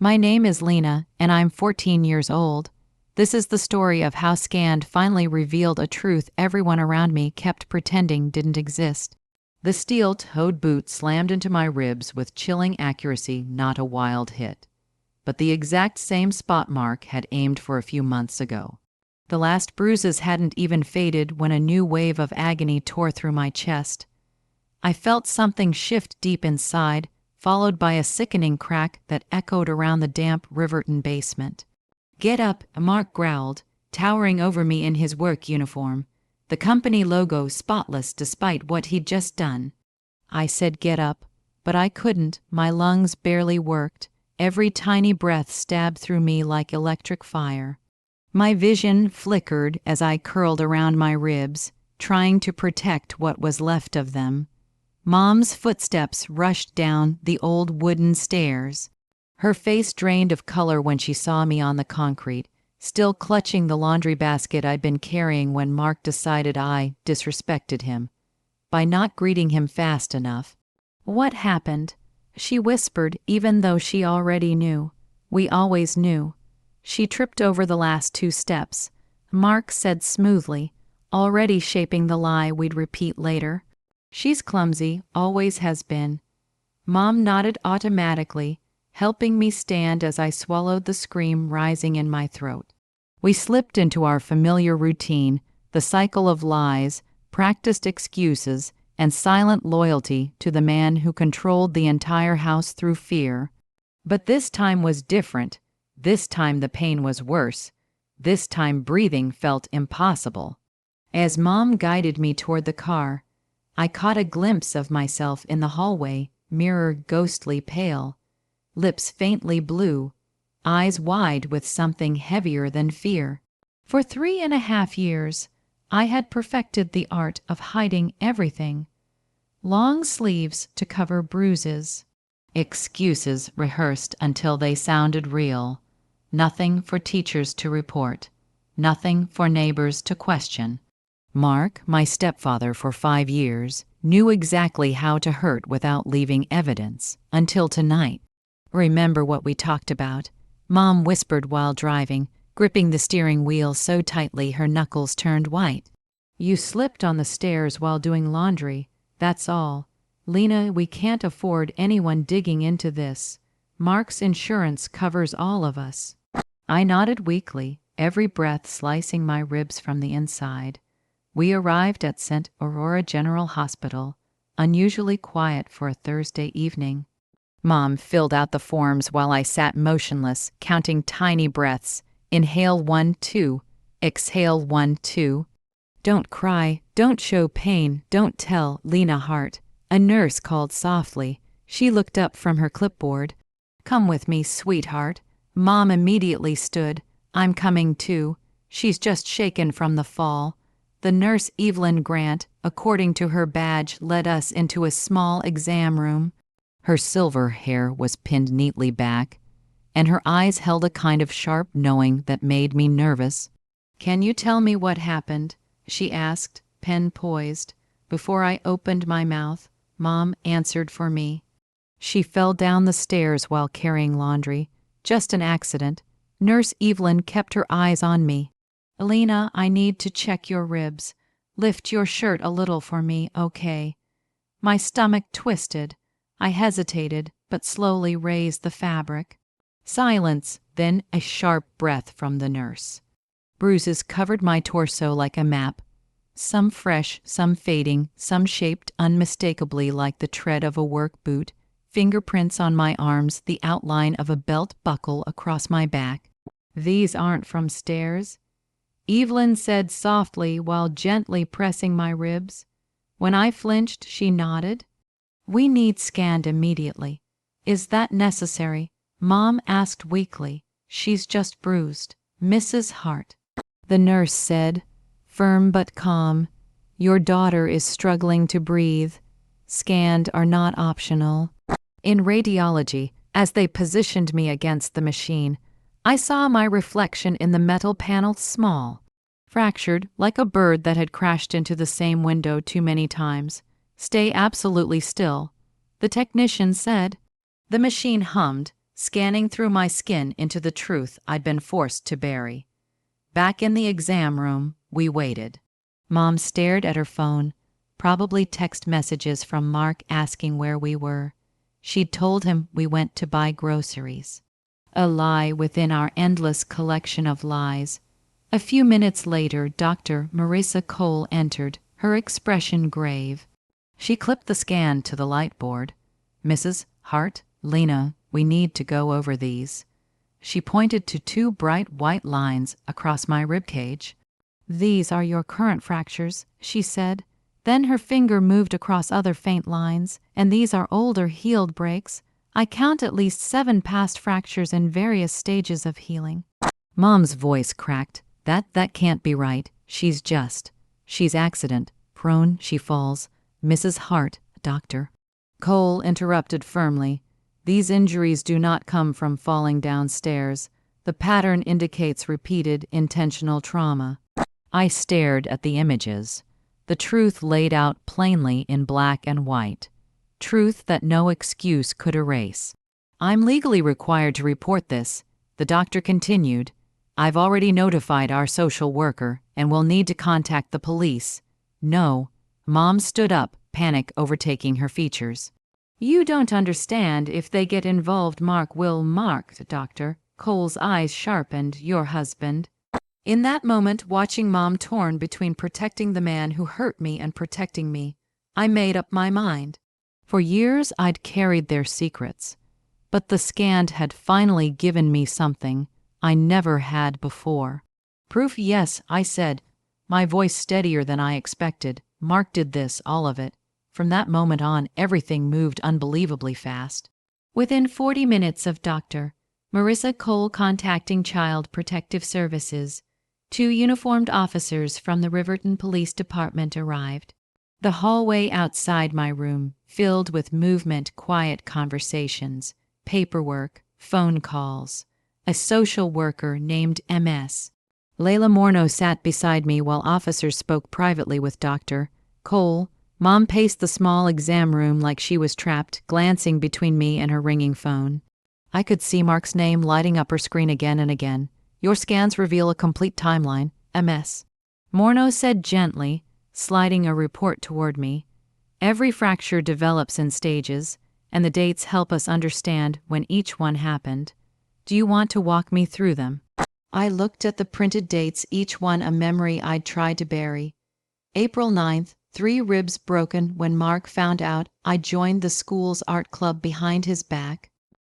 My name is Lena, and I'm 14 years old. This is the story of how Scanned finally revealed a truth everyone around me kept pretending didn't exist. The steel-toed boot slammed into my ribs with chilling accuracy, not a wild hit. But the exact same spot Mark had aimed for a few months ago. The last bruises hadn't even faded when a new wave of agony tore through my chest. I felt something shift deep inside, followed by a sickening crack that echoed around the damp Riverton basement. "Get up," Mark growled, towering over me in his work uniform, the company logo spotless despite what he'd just done. I said get up, but I couldn't. My lungs barely worked. Every tiny breath stabbed through me like electric fire. My vision flickered as I curled around my ribs, trying to protect what was left of them. Mom's footsteps rushed down the old wooden stairs. Her face drained of color when she saw me on the concrete, still clutching the laundry basket I'd been carrying when Mark decided I disrespected him by not greeting him fast enough. "What happened?" she whispered, even though she already knew. We always knew. She tripped over the last 2 steps. Mark said smoothly, already shaping the lie we'd repeat later. "She's clumsy, always has been." Mom nodded automatically, helping me stand as I swallowed the scream rising in my throat. We slipped into our familiar routine, the cycle of lies, practiced excuses, and silent loyalty to the man who controlled the entire house through fear. But this time was different. This time the pain was worse. This time breathing felt impossible. As Mom guided me toward the car, I caught a glimpse of myself in the hallway, mirror ghostly pale, lips faintly blue, eyes wide with something heavier than fear. For 3.5 years, I had perfected the art of hiding everything. Long sleeves to cover bruises. Excuses rehearsed until they sounded real. Nothing for teachers to report. Nothing for neighbors to question. Mark, my stepfather for 5 years, knew exactly how to hurt without leaving evidence, until tonight. "Remember what we talked about?" Mom whispered while driving, gripping the steering wheel so tightly her knuckles turned white. "You slipped on the stairs while doing laundry, that's all. Lena, we can't afford anyone digging into this. Mark's insurance covers all of us." I nodded weakly, every breath slicing my ribs from the inside. We arrived at St. Aurora General Hospital, unusually quiet for a Thursday evening. Mom filled out the forms while I sat motionless, counting tiny breaths. Inhale 1, 2. Exhale 1, 2. "Don't cry. Don't show pain. Don't tell, Lena Hart." A nurse called softly. She looked up from her clipboard. "Come with me, sweetheart." Mom immediately stood. "I'm coming too. She's just shaken from the fall." The nurse, Evelyn Grant, according to her badge, led us into a small exam room. Her silver hair was pinned neatly back, and her eyes held a kind of sharp knowing that made me nervous. "Can you tell me what happened?" she asked, pen poised. Before I opened my mouth, Mom answered for me. "She fell down the stairs while carrying laundry. Just an accident." Nurse Evelyn kept her eyes on me. "Lena, I need to check your ribs. Lift your shirt a little for me, okay?" My stomach twisted. I hesitated, but slowly raised the fabric. Silence, then a sharp breath from the nurse. Bruises covered my torso like a map. Some fresh, some fading, some shaped unmistakably like the tread of a work boot. Fingerprints on my arms, the outline of a belt buckle across my back. "These aren't from stairs," Evelyn said softly while gently pressing my ribs. When I flinched, she nodded. "We need scanned immediately." "Is that necessary?" Mom asked weakly. "She's just bruised." "Mrs. Hart," the nurse said, firm but calm, "your daughter is struggling to breathe. Scanned are not optional." In radiology, as they positioned me against the machine, I saw my reflection in the metal panel small, fractured like a bird that had crashed into the same window too many times. "Stay absolutely still," the technician said. The machine hummed, scanning through my skin into the truth I'd been forced to bury. Back in the exam room, we waited. Mom stared at her phone, probably text messages from Mark asking where we were. She'd told him we went to buy groceries. A lie within our endless collection of lies. A few minutes later, Dr. Marissa Cole entered, her expression grave. She clipped the scan to the light board. "Mrs. Hart, Lena, we need to go over these." She pointed to 2 bright white lines across my ribcage. "These are your current fractures," she said. Then her finger moved across other faint lines. "And these are older healed breaks. I count at least 7 past fractures in various stages of healing." Mom's voice cracked. That can't be right. She's accident prone, she falls. Mrs. Hart, doctor." Cole interrupted firmly. "These injuries do not come from falling downstairs. The pattern indicates repeated intentional trauma." I stared at the images. The truth laid out plainly in black and white. Truth that no excuse could erase. "I'm legally required to report this," the doctor continued. "I've already notified our social worker and will need to contact the police." "No." Mom stood up, panic overtaking her features. "You don't understand. If they get involved, Mark will." "Mark, doctor." Cole's eyes sharpened. "Your husband." In that moment, watching Mom torn between protecting the man who hurt me and protecting me, I made up my mind. For years I'd carried their secrets, but the scan had finally given me something I never had before. "Proof, yes," I said, my voice steadier than I expected. "Mark did this, all of it." From that moment on, everything moved unbelievably fast. Within 40 minutes of Dr. Marissa Cole contacting Child Protective Services, 2 uniformed officers from the Riverton Police Department arrived. The hallway outside my room, filled with movement, quiet conversations, paperwork, phone calls. A social worker named MS. Layla Morneau sat beside me while officers spoke privately with Dr. Cole. Mom paced the small exam room like she was trapped, glancing between me and her ringing phone. I could see Mark's name lighting up her screen again and again. "Your scans reveal a complete timeline, MS." Morneau said gently, sliding a report toward me. "Every fracture develops in stages, and the dates help us understand when each one happened. Do you want to walk me through them?" I looked at the printed dates, each one a memory I'd tried to bury. April 9th, 3 ribs broken when Mark found out I joined the school's art club behind his back.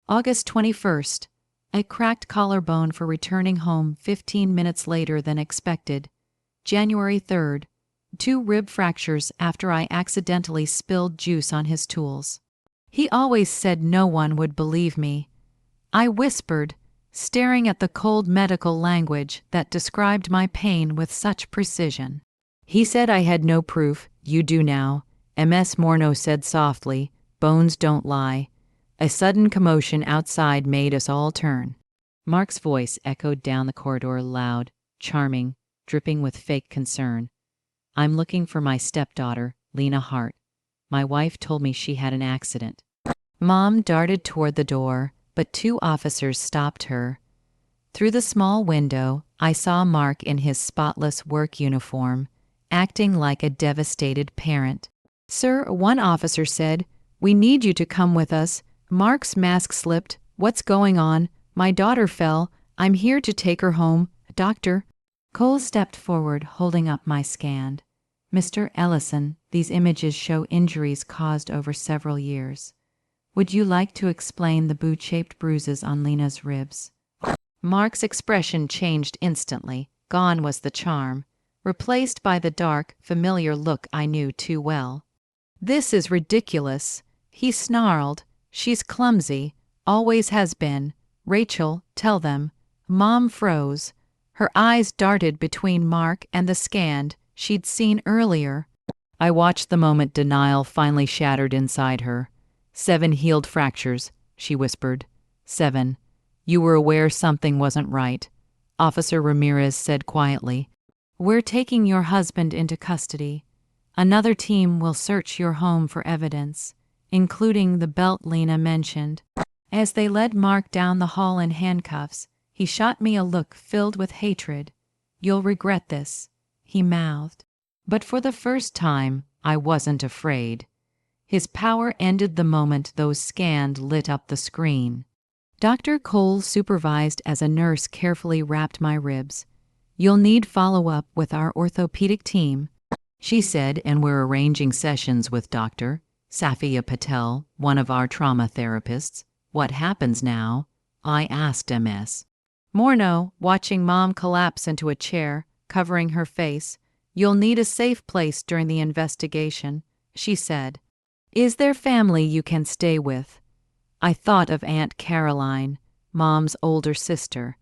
August 21st, a cracked collarbone for returning home 15 minutes later than expected. January 3rd, 2 rib fractures after I accidentally spilled juice on his tools. He always said no one would believe me. I whispered, staring at the cold medical language that described my pain with such precision. He said I had no proof. "You do now," MS Morneau said softly. "Bones don't lie." A sudden commotion outside made us all turn. Mark's voice echoed down the corridor, loud, charming, dripping with fake concern. "I'm looking for my stepdaughter, Lena Hart. My wife told me she had an accident." Mom darted toward the door, but 2 officers stopped her. Through the small window, I saw Mark in his spotless work uniform, acting like a devastated parent. "Sir," one officer said, "we need you to come with us." Mark's mask slipped. "What's going on?" "My daughter fell. I'm here to take her home. Doctor." Cole stepped forward, holding up my scan. "Mr. Ellison, these images show injuries caused over several years. Would you like to explain the boot-shaped bruises on Lena's ribs?" Mark's expression changed instantly. Gone was the charm, replaced by the dark, familiar look I knew too well. "This is ridiculous," he snarled. "She's clumsy, always has been. Rachel, tell them." Mom froze. Her eyes darted between Mark and the scan she'd seen earlier. I watched the moment denial finally shattered inside her. 7 healed fractures, she whispered. 7. You were aware something wasn't right, Officer Ramirez said quietly. "We're taking your husband into custody. Another team will search your home for evidence, including the belt Lena mentioned." As they led Mark down the hall in handcuffs, he shot me a look filled with hatred. "You'll regret this," he mouthed. But for the first time, I wasn't afraid. His power ended the moment those scans lit up the screen. Dr. Cole supervised as a nurse carefully wrapped my ribs. "You'll need follow-up with our orthopedic team," she said, and we're arranging sessions with Dr. Safia Patel, one of our trauma therapists. "What happens now?" I asked MS. Morno, watching Mom collapse into a chair, covering her face. "You'll need a safe place during the investigation," she said. "Is there family you can stay with?" I thought of Aunt Caroline, Mom's older sister,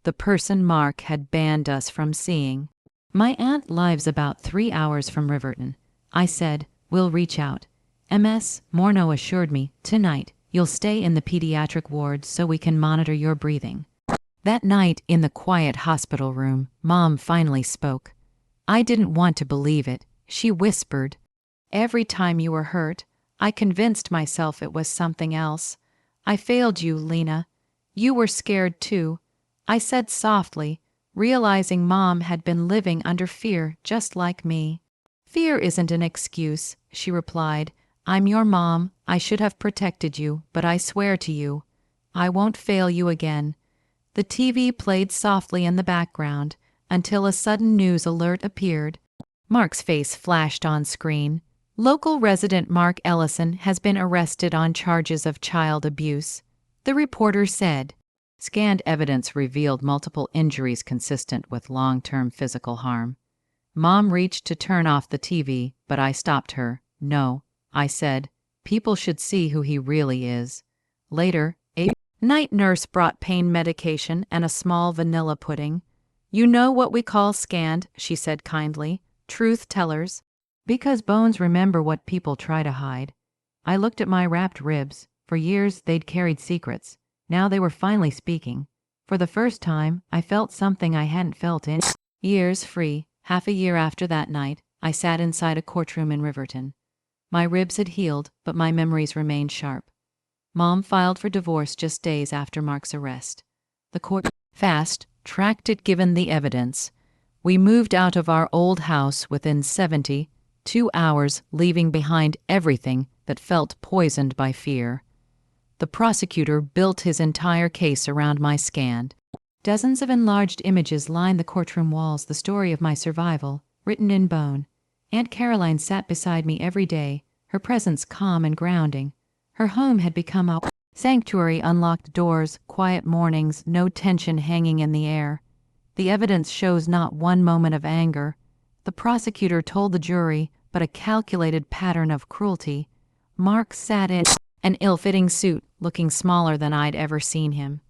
the person Mark had banned us from seeing. "My aunt lives about 3 hours from Riverton," I said. "We'll reach out." MS. Morno assured me, "Tonight, you'll stay in the pediatric ward so we can monitor your breathing." That night, in the quiet hospital room, Mom finally spoke. I didn't want to believe it. She whispered, "Every time you were hurt, I convinced myself it was something else. I failed you, Lena. You were scared too," I said softly, realizing Mom had been living under fear just like me. "Fear isn't an excuse," she replied. "I'm your mom. I should have protected you, but I swear to you, I won't fail you again." The TV played softly in the background until a sudden news alert appeared. Mark's face flashed on screen. "Local resident Mark Ellison has been arrested on charges of child abuse," the reporter said. Scanned evidence revealed multiple injuries consistent with long-term physical harm. Mom reached to turn off the TV, but I stopped her. "No," I said. "People should see who he really is." Later, a night nurse brought pain medication and a small vanilla pudding. "You know what we call scanned," she said kindly. "Truth tellers. Because bones remember what people try to hide." I looked at my wrapped ribs. For years, they'd carried secrets. Now they were finally speaking. For the first time, I felt something I hadn't felt in years. Free. Half a year after that night, I sat inside a courtroom in Riverton. My ribs had healed, but my memories remained sharp. Mom filed for divorce just days after Mark's arrest. The court fast-tracked it given the evidence. We moved out of our old house within 72 hours, leaving behind everything that felt poisoned by fear. The prosecutor built his entire case around my scan. Dozens of enlarged images lined the courtroom walls, the story of my survival, written in bone. Aunt Caroline sat beside me every day, her presence calm and grounding. Her home had become a sanctuary, unlocked doors, quiet mornings, no tension hanging in the air. The evidence shows not one moment of anger, the prosecutor told the jury, but a calculated pattern of cruelty. Mark sat in an ill-fitting suit, looking smaller than I'd ever seen him.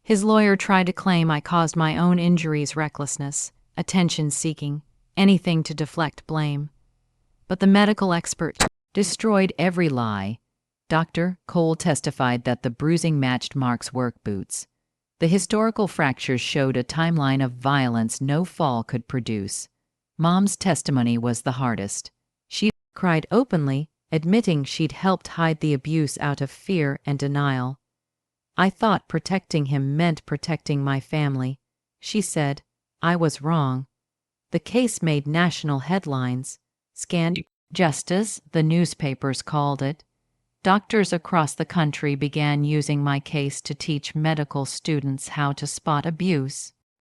His lawyer tried to claim I caused my own injuries, recklessness, attention-seeking, anything to deflect blame. But the medical expert destroyed every lie. Dr. Cole testified that the bruising matched Mark's work boots. The historical fractures showed a timeline of violence no fall could produce. Mom's testimony was the hardest. She cried openly, admitting she'd helped hide the abuse out of fear and denial. "I thought protecting him meant protecting my family," she said. "I was wrong." The case made national headlines. Scanned justice, the newspapers called it. Doctors across the country began using my case to teach medical students how to spot abuse.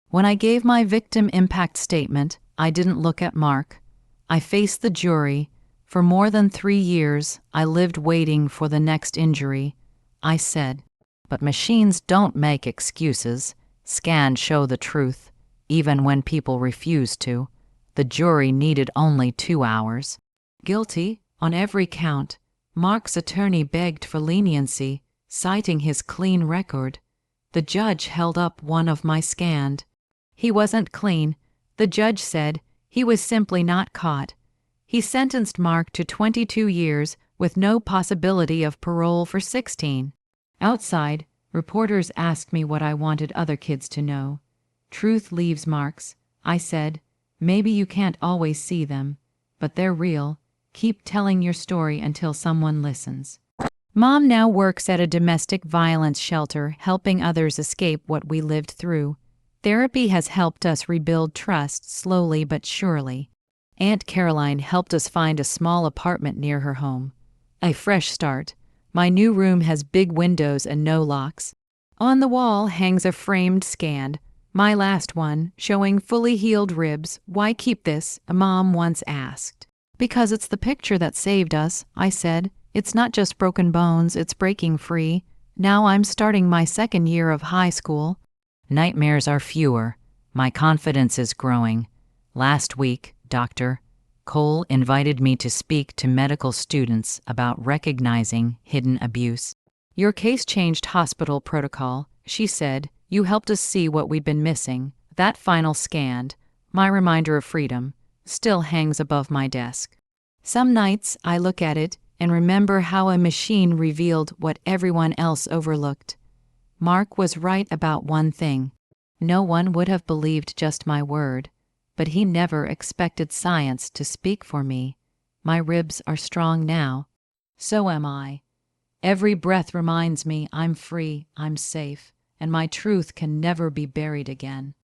When I gave my victim impact statement, I didn't look at Mark. I faced the jury. For more than 3 years, I lived waiting for the next injury. I said, "But machines don't make excuses. Scans show the truth, even when people refuse to." The jury needed only 2 hours. Guilty on every count. Mark's attorney begged for leniency, citing his clean record. The judge held up one of my scanned. He wasn't clean, the judge said. He was simply not caught. He sentenced Mark to 22 years with no possibility of parole for 16. Outside, reporters asked me what I wanted other kids to know. "Truth leaves marks," I said. "Maybe you can't always see them, but they're real. Keep telling your story until someone listens." Mom now works at a domestic violence shelter, helping others escape what we lived through. Therapy has helped us rebuild trust slowly but surely. Aunt Caroline helped us find a small apartment near her home. A fresh start. My new room has big windows and no locks. On the wall hangs a framed scan, my last one, showing fully healed ribs. "Why keep this?" a mom once asked. "Because it's the picture that saved us," I said. "It's not just broken bones, it's breaking free. Now I'm starting my second year of high school." Nightmares are fewer. My confidence is growing. Last week, Dr. Cole invited me to speak to medical students about recognizing hidden abuse. "Your case changed hospital protocol," she said. "You helped us see what we'd been missing." That final scan, my reminder of freedom, still hangs above my desk. Some nights I look at it and remember how a machine revealed what everyone else overlooked. Mark was right about one thing. No one would have believed just my word, but he never expected science to speak for me. My ribs are strong now. So am I. Every breath reminds me I'm free, I'm safe, and my truth can never be buried again.